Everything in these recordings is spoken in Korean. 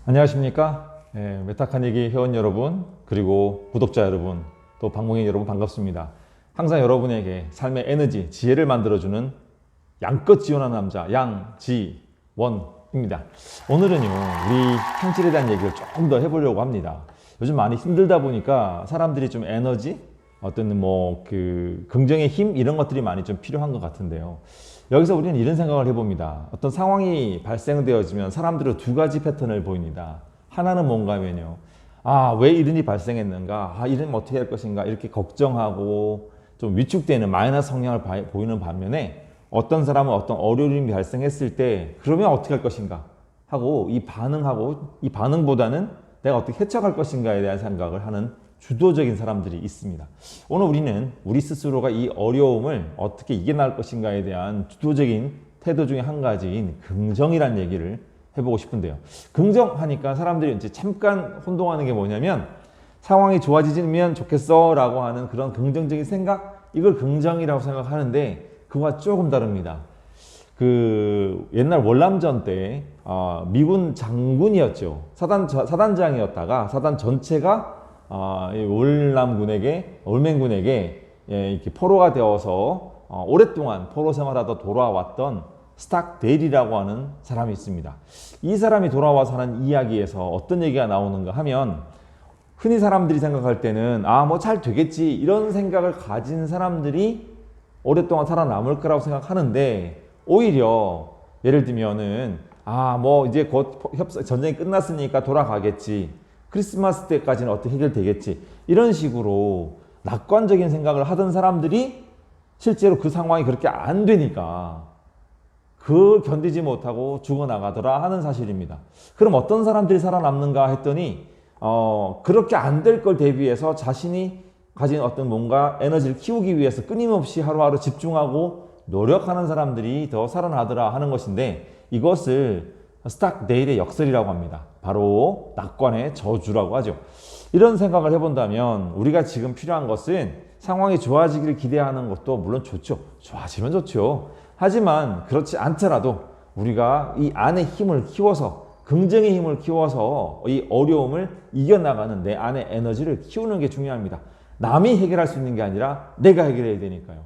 안녕하십니까? 메타칸 얘기 회원 여러분, 그리고 구독자 여러분, 또 방문객 여러분 반갑습니다. 항상 여러분에게 삶의 에너지, 지혜를 만들어주는 양껏 지원하는 남자, 양지원입니다. 오늘은요, 우리 현실에 대한 얘기를 조금 더 해보려고 합니다. 요즘 많이 힘들다 보니까 사람들이 좀 에너지, 어떤 긍정의 힘, 이런 것들이 많이 좀 필요한 것 같은데요. 여기서 우리는 이런 생각을 해봅니다. 어떤 상황이 발생되어지면 사람들은 두 가지 패턴을 보입니다. 하나는 뭔가 하면요. 왜 이런 일이 발생했는가? 이러면 어떻게 할 것인가? 이렇게 걱정하고 좀 위축되는 마이너스 성향을 보이는 반면에 어떤 사람은 어떤 어려움이 발생했을 때 그러면 어떻게 할 것인가? 하고 이 반응보다는 내가 어떻게 헤쳐갈 것인가에 대한 생각을 하는 주도적인 사람들이 있습니다. 오늘 우리는 우리 스스로가 이 어려움을 어떻게 이겨나갈 것인가에 대한 주도적인 태도 중에 한 가지인 긍정이라는 얘기를 해보고 싶은데요. 긍정하니까 사람들이 이제 잠깐 혼동하는 게 뭐냐면 상황이 좋아지면 좋겠어 라고 하는 그런 긍정적인 생각, 이걸 긍정이라고 생각하는데 그거와 조금 다릅니다. 옛날 월남전 때 미군 장군이었죠. 사단장이었다가 사단 전체가 올맨군에게 이렇게 포로가 되어서 오랫동안 포로 생활하다 돌아왔던 스탁데일이라고 하는 사람이 있습니다. 이 사람이 돌아와서 하는 이야기에서 어떤 얘기가 나오는가 하면, 흔히 사람들이 생각할 때는 뭐 잘 되겠지 이런 생각을 가진 사람들이 오랫동안 살아남을 거라고 생각하는데, 오히려 예를 들면은 이제 곧 전쟁이 끝났으니까 돌아가겠지, 크리스마스 때까지는 어떻게 해결되겠지, 이런 식으로 낙관적인 생각을 하던 사람들이 실제로 그 상황이 그렇게 안 되니까 견디지 못하고 죽어나가더라 하는 사실입니다. 그럼 어떤 사람들이 살아남는가 했더니 그렇게 안 될 걸 대비해서 자신이 가진 어떤 뭔가 에너지를 키우기 위해서 끊임없이 하루하루 집중하고 노력하는 사람들이 더 살아나더라 하는 것인데, 이것을 스탁데일의 역설이라고 합니다. 바로 낙관의 저주라고 하죠. 이런 생각을 해본다면 우리가 지금 필요한 것은 상황이 좋아지기를 기대하는 것도 물론 좋죠. 좋아지면 좋죠. 하지만 그렇지 않더라도 우리가 이 안에 힘을 키워서, 긍정의 힘을 키워서 이 어려움을 이겨나가는 내 안의 에너지를 키우는 게 중요합니다. 남이 해결할 수 있는 게 아니라 내가 해결해야 되니까요.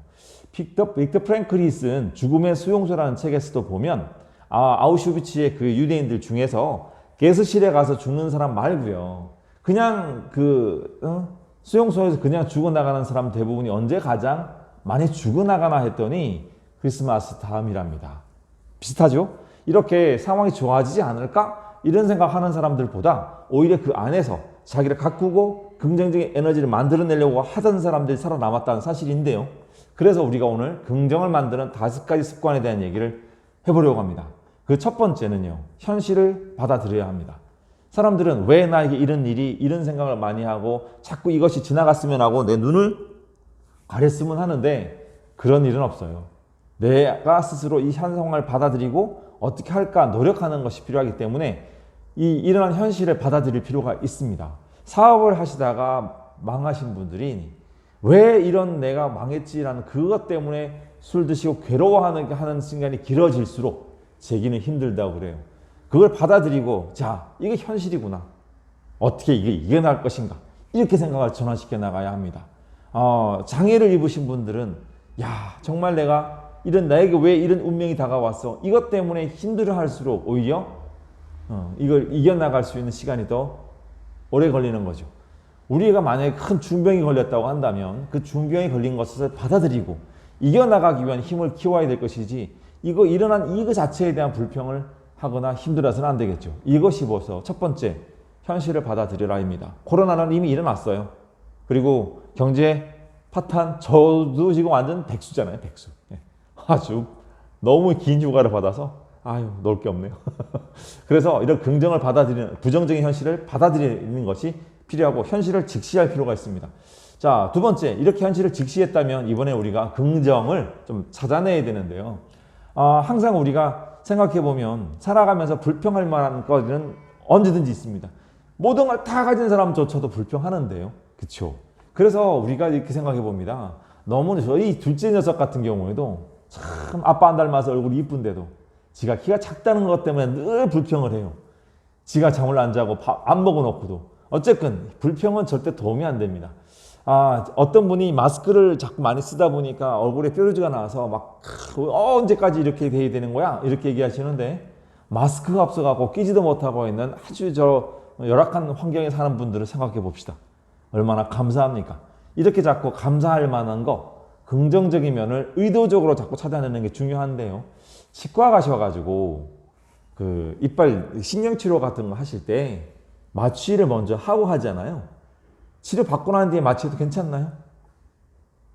빅터 프랭클이 쓴 죽음의 수용소라는 책에서도 보면 아우슈비츠의 그 유대인들 중에서 가스실에 가서 죽는 사람 말고요, 그냥 수용소에서 그냥 죽어나가는 사람 대부분이 언제 가장 많이 죽어나가나 했더니 크리스마스 다음이랍니다. 비슷하죠? 이렇게 상황이 좋아지지 않을까? 이런 생각하는 사람들보다 오히려 그 안에서 자기를 가꾸고 긍정적인 에너지를 만들어내려고 하던 사람들이 살아남았다는 사실인데요. 그래서 우리가 오늘 긍정을 만드는 5가지 습관에 대한 얘기를 해보려고 합니다. 그 첫 번째는요, 현실을 받아들여야 합니다. 사람들은 왜 나에게 이런 생각을 많이 하고 자꾸 이것이 지나갔으면 하고 내 눈을 가렸으면 하는데, 그런 일은 없어요. 내가 스스로 이 현 상황을 받아들이고 어떻게 할까 노력하는 것이 필요하기 때문에 이러한 현실을 받아들일 필요가 있습니다. 사업을 하시다가 망하신 분들이 왜 이런 내가 망했지라는 그것 때문에 술 드시고 괴로워하는 시간이 길어질수록 재기는 힘들다고 그래요. 그걸 받아들이고, 이게 현실이구나, 어떻게 이게 이겨나갈 것인가, 이렇게 생각을 전환시켜 나가야 합니다. 장애를 입으신 분들은 정말 나에게 왜 이런 운명이 다가왔어, 이것 때문에 힘들어할수록 오히려 이걸 이겨나갈 수 있는 시간이 더 오래 걸리는 거죠. 우리가 만약에 큰 중병이 걸렸다고 한다면 그 중병이 걸린 것을 받아들이고 이겨나가기 위한 힘을 키워야 될 것이지, 일어난 이거 자체에 대한 불평을 하거나 힘들어서는 안 되겠죠. 이것이 벌써 첫 번째, 현실을 받아들여라입니다. 코로나는 이미 일어났어요. 그리고 경제 파탄, 저도 지금 완전 백수잖아요, 백수. 아주 너무 긴 휴가를 받아서 놀 게 없네요. 그래서 이런 긍정을 부정적인 현실을 받아들이는 것이 필요하고 현실을 직시할 필요가 있습니다. 두 번째, 이렇게 현실을 직시했다면 이번에 우리가 긍정을 좀 찾아내야 되는데요. 항상 우리가 생각해보면 살아가면서 불평할 만한 것은 언제든지 있습니다. 모든 걸 다 가진 사람조차도 불평하는데요. 그렇죠? 그래서 우리가 이렇게 생각해봅니다. 너무 저희 둘째 녀석 같은 경우에도 참 아빠 안 닮아서 얼굴이 이쁜데도 지가 키가 작다는 것 때문에 늘 불평을 해요. 지가 잠을 안 자고 밥 안 먹어놓고도 어쨌든 불평은 절대 도움이 안 됩니다. 어떤 분이 마스크를 자꾸 많이 쓰다 보니까 얼굴에 뾰루지가 나와서 막 언제까지 이렇게 돼야 되는 거야? 이렇게 얘기하시는데 마스크가 없어갖고 끼지도 못하고 있는 아주 열악한 환경에 사는 분들을 생각해 봅시다. 얼마나 감사합니까? 이렇게 자꾸 감사할 만한 거, 긍정적인 면을 의도적으로 자꾸 찾아내는 게 중요한데요. 치과 가셔가지고 그 이빨 신경치료 같은 거 하실 때 마취를 먼저 하고 하잖아요. 치료 받고 난 뒤에 마취해도 괜찮나요?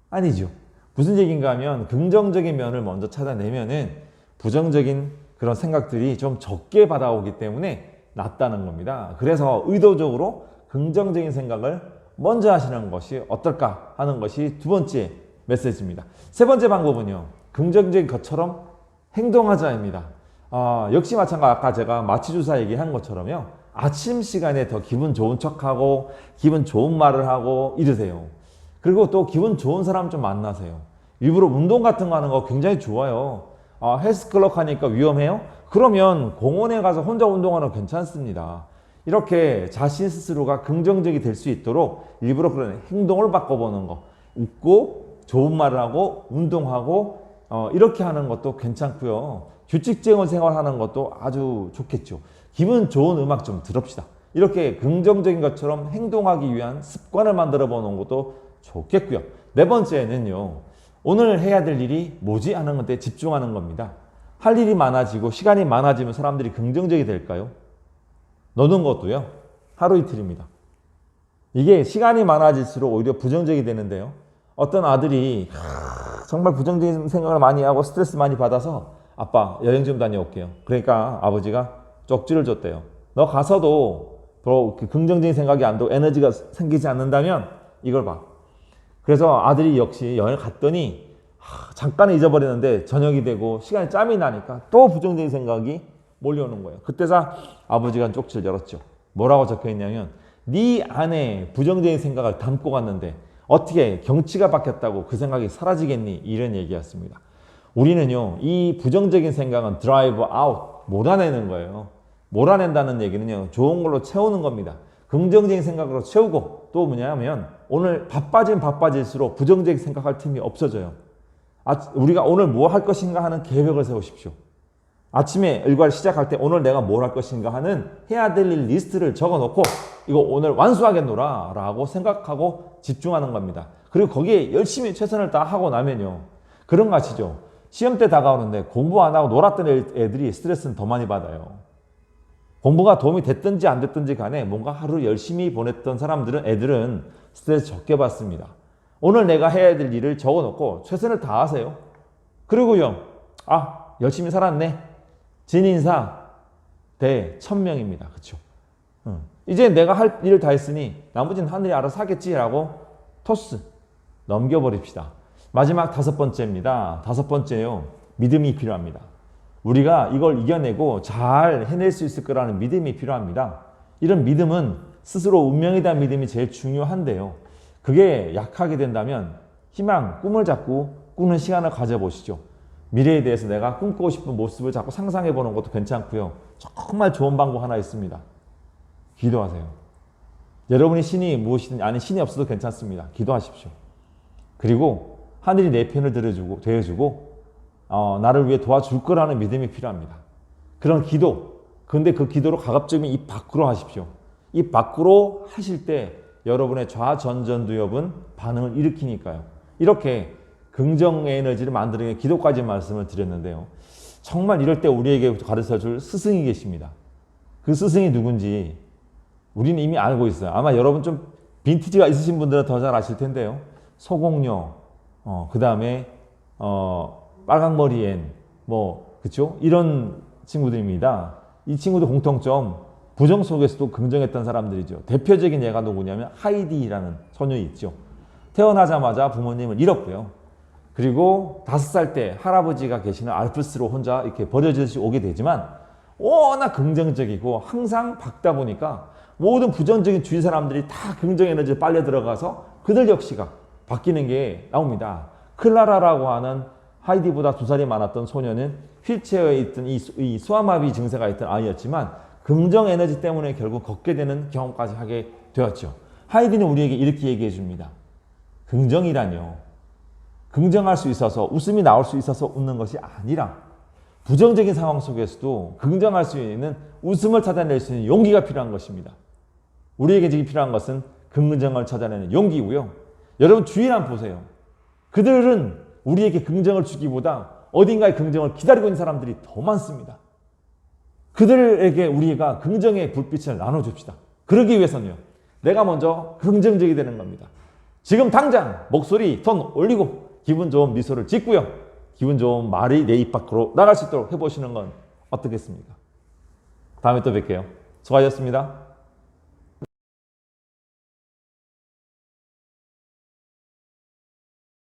아니죠. 무슨 얘기인가 하면 긍정적인 면을 먼저 찾아내면은 부정적인 그런 생각들이 좀 적게 받아오기 때문에 낫다는 겁니다. 그래서 의도적으로 긍정적인 생각을 먼저 하시는 것이 어떨까 하는 것이 두 번째 메시지입니다. 세 번째 방법은요. 긍정적인 것처럼 행동하자입니다. 역시 마찬가지 아까 제가 마취주사 얘기한 것처럼요. 아침 시간에 더 기분 좋은 척하고 기분 좋은 말을 하고 이러세요. 그리고 또 기분 좋은 사람 좀 만나세요. 일부러 운동 같은 거 하는 거 굉장히 좋아요. 헬스클럽 하니까 위험해요? 그러면 공원에 가서 혼자 운동하는 거 괜찮습니다. 이렇게 자신 스스로가 긍정적이 될 수 있도록 일부러 그런 행동을 바꿔보는 거. 웃고 좋은 말을 하고 운동하고 이렇게 하는 것도 괜찮고요. 규칙적인 생활하는 것도 아주 좋겠죠. 기분 좋은 음악 좀 들읍시다. 이렇게 긍정적인 것처럼 행동하기 위한 습관을 만들어 보는 것도 좋겠고요. 네 번째는요. 오늘 해야 될 일이 뭐지 하는 것에 집중하는 겁니다. 할 일이 많아지고 시간이 많아지면 사람들이 긍정적이 될까요? 노는 것도요. 하루 이틀입니다. 이게 시간이 많아질수록 오히려 부정적이 되는데요. 어떤 아들이 정말 부정적인 생각을 많이 하고 스트레스 많이 받아서 아빠 여행 좀 다녀올게요. 그러니까 아버지가 쪽지를 줬대요. 너 가서도 그 긍정적인 생각이 안 들고 에너지가 생기지 않는다면 이걸 봐. 그래서 아들이 역시 여행을 갔더니 잠깐 잊어버리는데 저녁이 되고 시간이 짬이 나니까 또 부정적인 생각이 몰려오는 거예요. 그때서 아버지가 쪽지를 열었죠. 뭐라고 적혀있냐면 네 안에 부정적인 생각을 담고 갔는데 어떻게 경치가 바뀌었다고 그 생각이 사라지겠니? 이런 얘기였습니다. 우리는요, 이 부정적인 생각은 드라이브 아웃, 몰아내는 거예요. 몰아낸다는 얘기는요, 좋은 걸로 채우는 겁니다. 긍정적인 생각으로 채우고 또 뭐냐면 오늘 바빠지면 바빠질수록 부정적인 생각할 틈이 없어져요. 우리가 오늘 뭐 할 것인가 하는 계획을 세우십시오. 아침에 일과를 시작할 때 오늘 내가 뭘 할 것인가 하는 해야 될 일 리스트를 적어놓고 이거 오늘 완수하겠노라 라고 생각하고 집중하는 겁니다. 그리고 거기에 열심히 최선을 다하고 나면요. 그런 거 아시죠? 시험 때 다가오는데 공부 안 하고 놀았던 애들이 스트레스는 더 많이 받아요. 공부가 도움이 됐든지 안 됐든지 간에 뭔가 하루 열심히 보냈던 애들은 스트레스 적게 받습니다. 오늘 내가 해야 될 일을 적어놓고 최선을 다하세요. 그리고요. 열심히 살았네. 진인사 대 1000명입니다. 그렇죠? 이제 내가 할 일을 다 했으니 나머지는 하늘이 알아서 하겠지라고 토스 넘겨버립시다. 마지막 다섯 번째입니다. 다섯 번째요. 믿음이 필요합니다. 우리가 이걸 이겨내고 잘 해낼 수 있을 거라는 믿음이 필요합니다. 이런 믿음은 스스로 운명에 대한 믿음이 제일 중요한데요. 그게 약하게 된다면 희망, 꿈을 잡고 꾸는 시간을 가져보시죠. 미래에 대해서 내가 꿈꾸고 싶은 모습을 자꾸 상상해 보는 것도 괜찮고요. 정말 좋은 방법 하나 있습니다. 기도하세요. 여러분이 신이 무엇이든 아니 신이 없어도 괜찮습니다. 기도하십시오. 그리고 하늘이 내 편을 되어주고 나를 위해 도와줄 거라는 믿음이 필요합니다. 그런 기도. 근데 그 기도로 가급적이면 입 밖으로 하십시오. 입 밖으로 하실 때 여러분의 좌전전두엽은 반응을 일으키니까요. 이렇게 긍정 에너지를 만드는 게 기도까지 말씀을 드렸는데요. 정말 이럴 때 우리에게 가르쳐줄 스승이 계십니다. 그 스승이 누군지 우리는 이미 알고 있어요. 아마 여러분 좀 빈티지가 있으신 분들은 더 잘 아실 텐데요. 소공녀, 그 다음에 빨강머리엔 그쵸? 이런 친구들입니다. 이 친구들 공통점 부정 속에서도 긍정했던 사람들이죠. 대표적인 예가 누구냐면 하이디라는 소녀 있죠. 태어나자마자 부모님을 잃었고요. 그리고 5살 때 할아버지가 계시는 알프스로 혼자 이렇게 버려지듯이 오게 되지만 워낙 긍정적이고 항상 밝다 보니까 모든 부정적인 주위 사람들이 다 긍정 에너지에 빨려 들어가서 그들 역시가 바뀌는 게 나옵니다. 클라라라고 하는 하이디보다 2살이 많았던 소녀는 휠체어에 있던 이 소아마비 증세가 있던 아이였지만 긍정 에너지 때문에 결국 걷게 되는 경험까지 하게 되었죠. 하이디는 우리에게 이렇게 얘기해 줍니다. 긍정이라뇨. 긍정할 수 있어서 웃음이 나올 수 있어서 웃는 것이 아니라 부정적인 상황 속에서도 긍정할 수 있는 웃음을 찾아낼 수 있는 용기가 필요한 것입니다. 우리에게 지금 필요한 것은 긍정을 찾아내는 용기고요. 여러분 주위를 한번 보세요. 그들은 우리에게 긍정을 주기보다 어딘가에 긍정을 기다리고 있는 사람들이 더 많습니다. 그들에게 우리가 긍정의 불빛을 나눠줍시다. 그러기 위해서는요. 내가 먼저 긍정적이 되는 겁니다. 지금 당장 목소리 톤 올리고 기분 좋은 미소를 짓고요. 기분 좋은 말이 내 입 밖으로 나갈 수 있도록 해보시는 건 어떻겠습니까? 다음에 또 뵐게요. 수고하셨습니다.